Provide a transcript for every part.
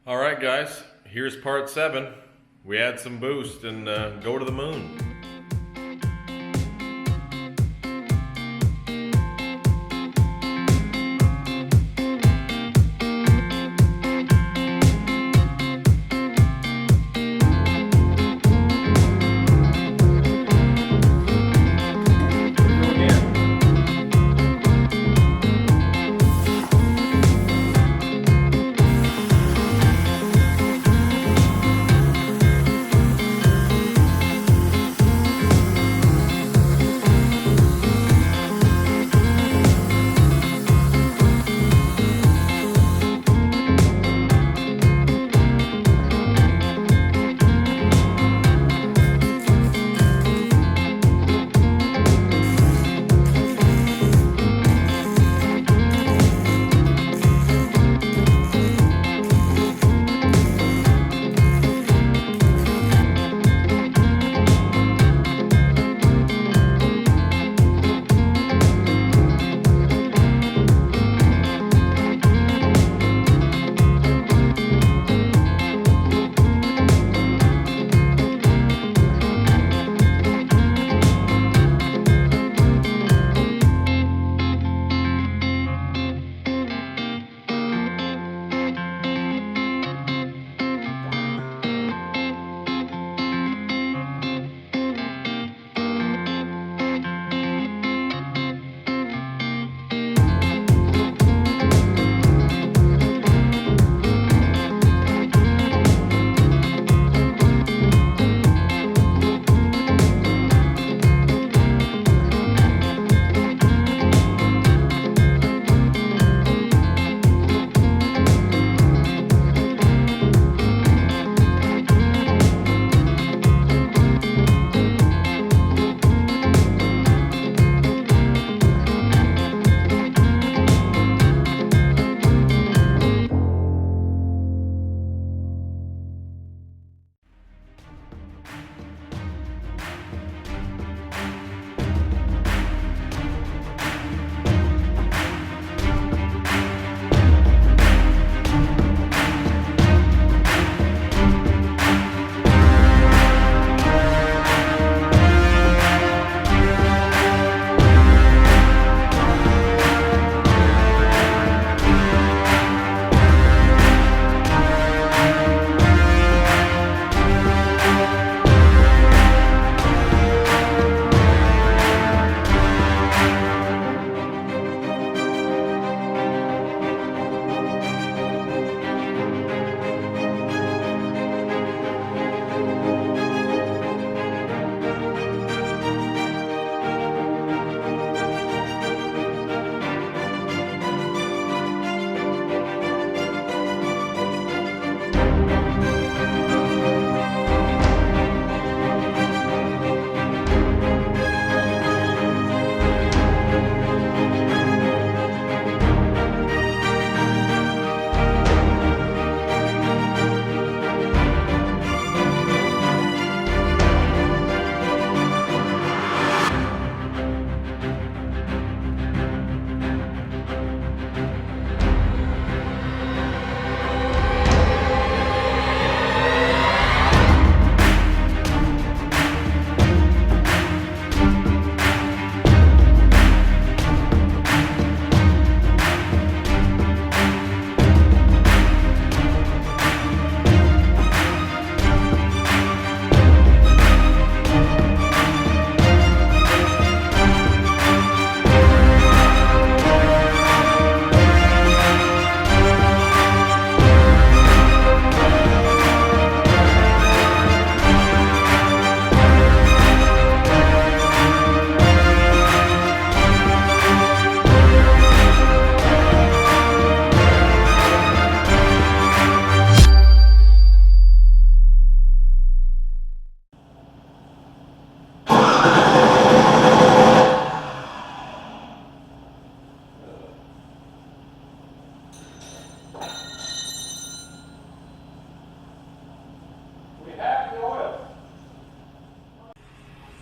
All right, guys, here's part 7. We add some boost and go to the moon.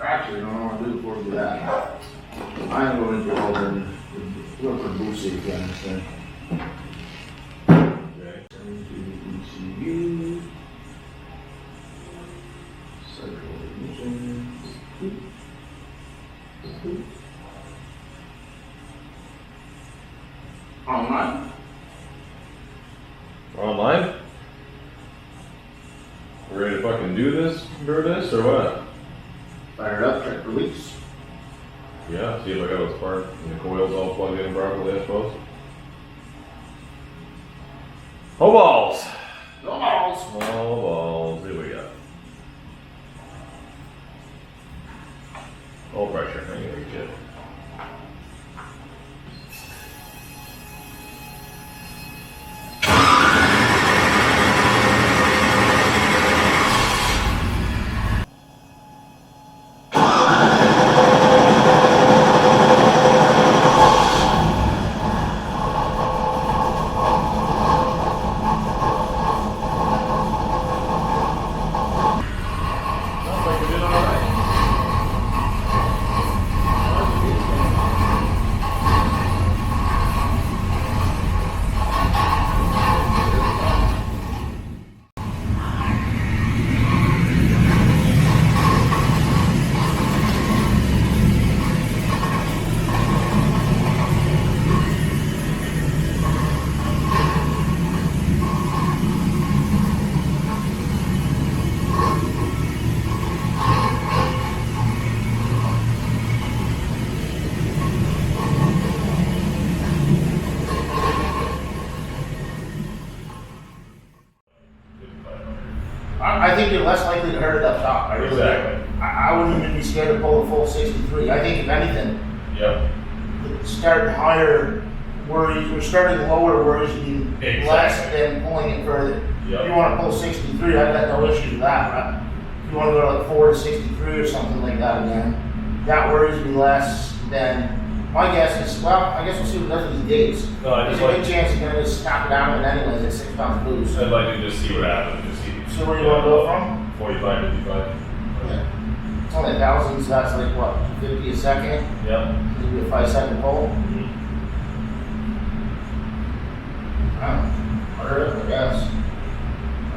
Actually, I don't know what to do before we do that. I'm going to go over and look for Boosie again. Okay. 72 BC. We're online? We're ready to fucking do this, or what? Fire it up, check for leaks. Yeah, see if I got those parts and the coils all plugged in properly, I suppose. Oh balls! No balls. Oh balls, here we go. Oh pressure, I ain't gonna shit. I think you're less likely to hurt it up top. I really do. Exactly. I wouldn't even be scared to pull a full 63. I think if anything, Yep. starting higher worries, or starting lower worries would be less Exactly. than pulling it further. Yep. If you want to pull 63, I've got no issue with that. But if you want to go to like 4 to 63 or something like that again, that worries would be less than. My guess is, well, I guess we'll see what it does with these dates. No, I There's just a big like, chance you're going to just snap it down and anyways at 6 pounds boost. I'd like to just see what happens, just see. So where you want to go from? 45, 55. Yeah. It's only 1,000, so that's like what, 50 a second? Yep. Maybe a 5-second pull. Order it, I guess.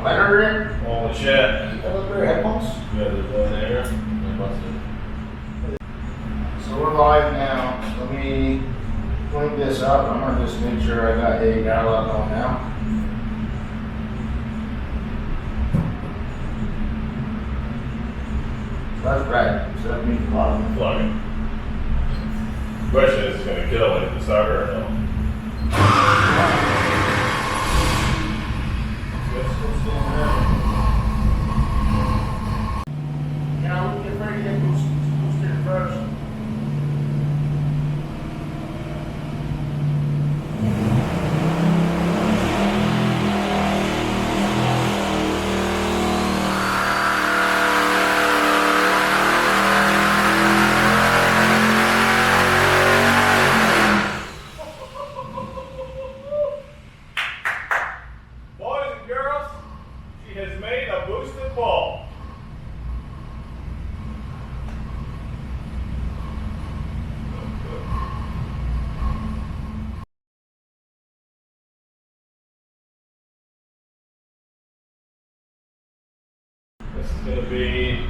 I order it. Holy shit. I look for your headphones. Yeah, there's one there. I busted. So we're live now. So let me link this up. I'm gonna just make sure I got a dial-up on now. So that's red. So that means a lot of them. Plug it. Question is, gonna kill it at the starter or no? Yeah, we can afraid to get boosted first. Boys and girls, she has made a boosted ball. This is going to be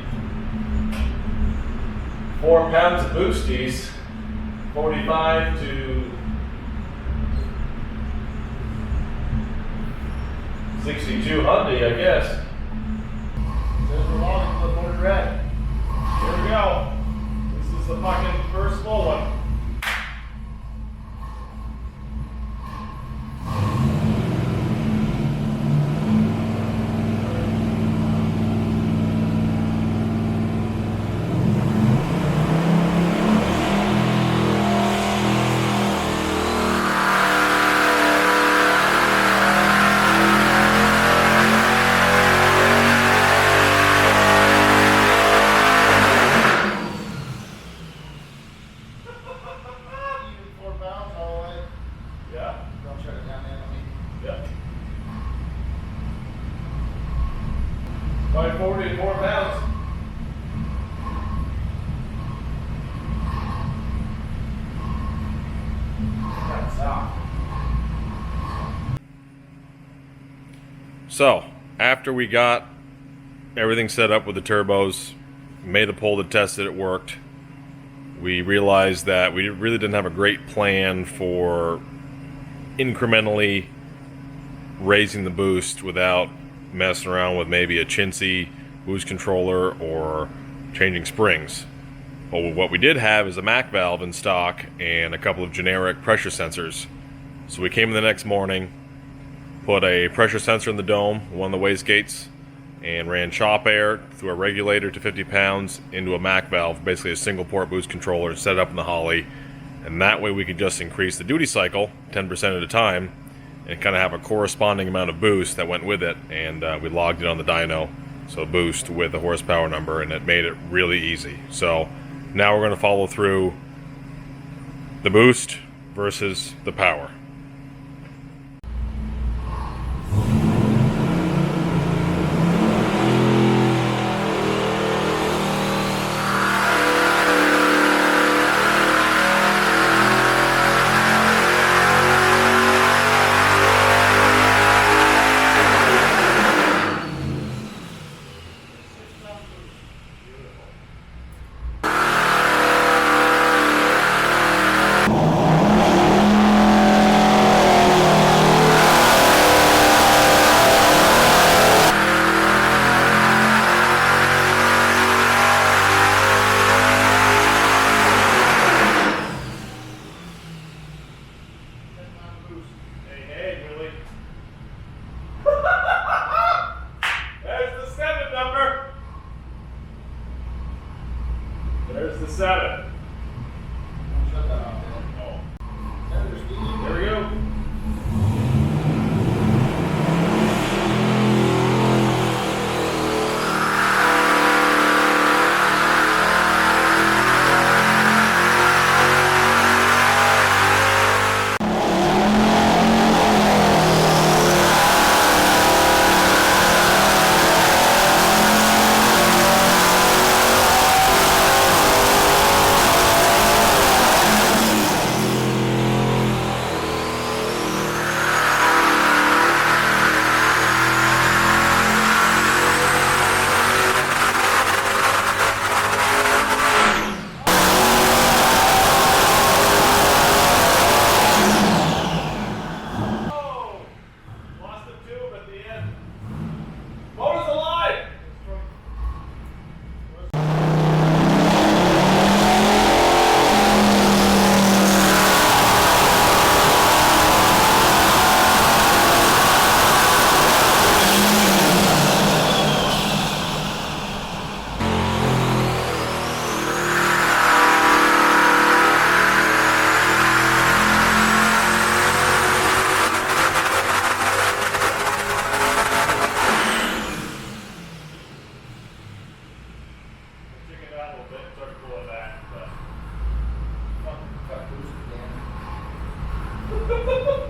4 pounds of boosties, 45 to 62 Hyundai, I guess. There's the log, the board red. Here we go. This is the fucking first slow one. Even 4 pounds all the way. Yeah, Don't shut it down there, let me. yeah. By 44 pounds. That's soft. So, after we got everything set up with the turbos, made a pull to test that it worked, we realized that we really didn't have a great plan for incrementally raising the boost without messing around with maybe a chintzy boost controller or changing springs. But what we did have is a Mac valve in stock and a couple of generic pressure sensors. So we came in the next morning, put a pressure sensor in the dome, one of the wastegates, and ran chop air through a regulator to 50 pounds into a Mac valve, basically a single port boost controller, set it up in the Holly. And that way we could just increase the duty cycle 10% at a time and kind of have a corresponding amount of boost that went with it. And we logged it on the dyno, so boost with the horsepower number, and it made it really easy. So now we're going to follow through the boost versus the power. There's the 7. Shut that off there. Oh. There we go.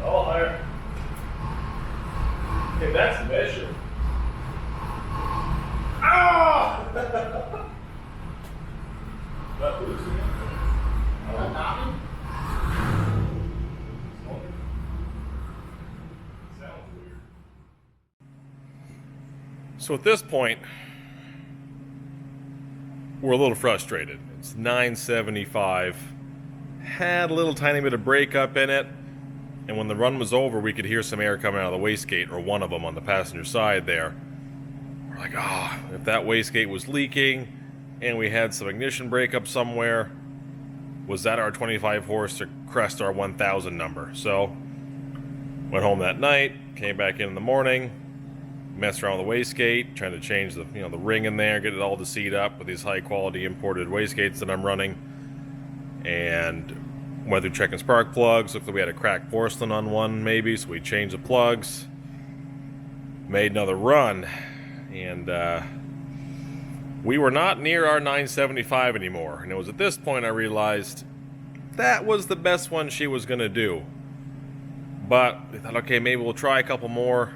Oh, higher. Okay, that's the measure. Ah! That losing it. Sounds weird. So at this point, we're a little frustrated. It's 975. Had a little tiny bit of breakup in it, and when the run was over, we could hear some air coming out of the wastegate, or one of them on the passenger side there. We're like, if that wastegate was leaking, and we had some ignition breakup somewhere, was that our 25 horse to crest our 1,000 number? So, went home that night, came back in the morning, messed around with the wastegate, trying to change the the ring in there, get it all to seat up with these high quality imported wastegates that I'm running, and went through checking spark plugs. Looked like we had a cracked porcelain on one maybe, so we changed the plugs, made another run, and we were not near our 975 anymore. And it was at this point I realized that was the best one she was gonna do. But we thought, okay, maybe we'll try a couple more.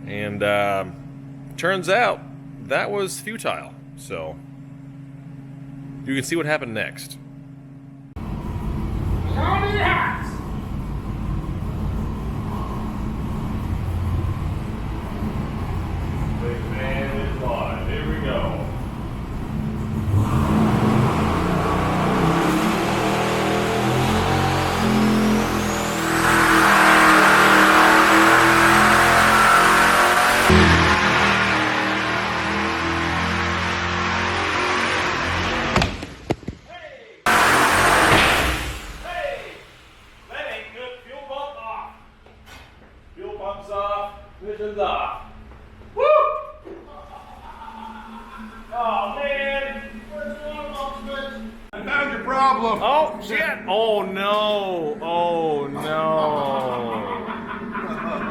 And turns out that was futile. So you can see what happened next. Big man is live. Here we go. Mission's off. Woo! Oh man! I found your problem. Oh shit! Oh no! Oh no!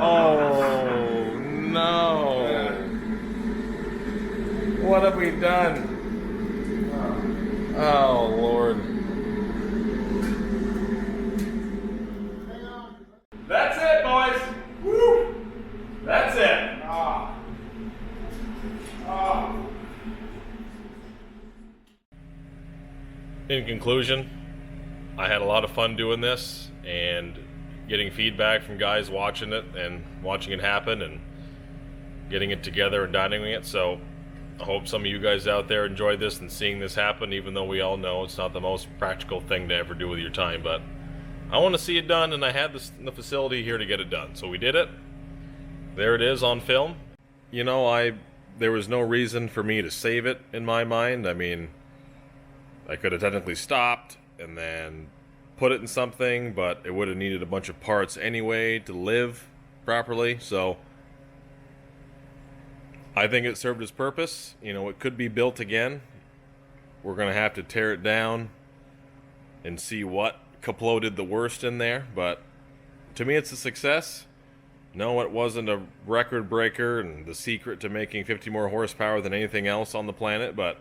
Oh no! What have we done? Oh Lord! That's it, boys. Woo! That's it. In conclusion, I had a lot of fun doing this and getting feedback from guys watching it and watching it happen and getting it together and dynaming it. So I hope some of you guys out there enjoyed this and seeing this happen, even though we all know it's not the most practical thing to ever do with your time. But I want to see it done, and I had the facility here to get it done. So we did it. There it is on film. You know, there was no reason for me to save it in my mind. I mean, I could have technically stopped and then put it in something, but it would have needed a bunch of parts anyway to live properly. So I think it served its purpose. You know, it could be built again. We're going to have to tear it down and see what Kaplo did the worst in there. But to me, it's a success. No, it wasn't a record breaker and the secret to making 50 more horsepower than anything else on the planet, but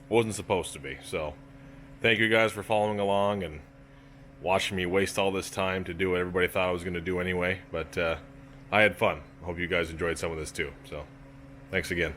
wasn't supposed to be. So thank you guys for following along and watching me waste all this time to do what everybody thought I was going to do anyway. But I had fun. I hope you guys enjoyed some of this too. So thanks again.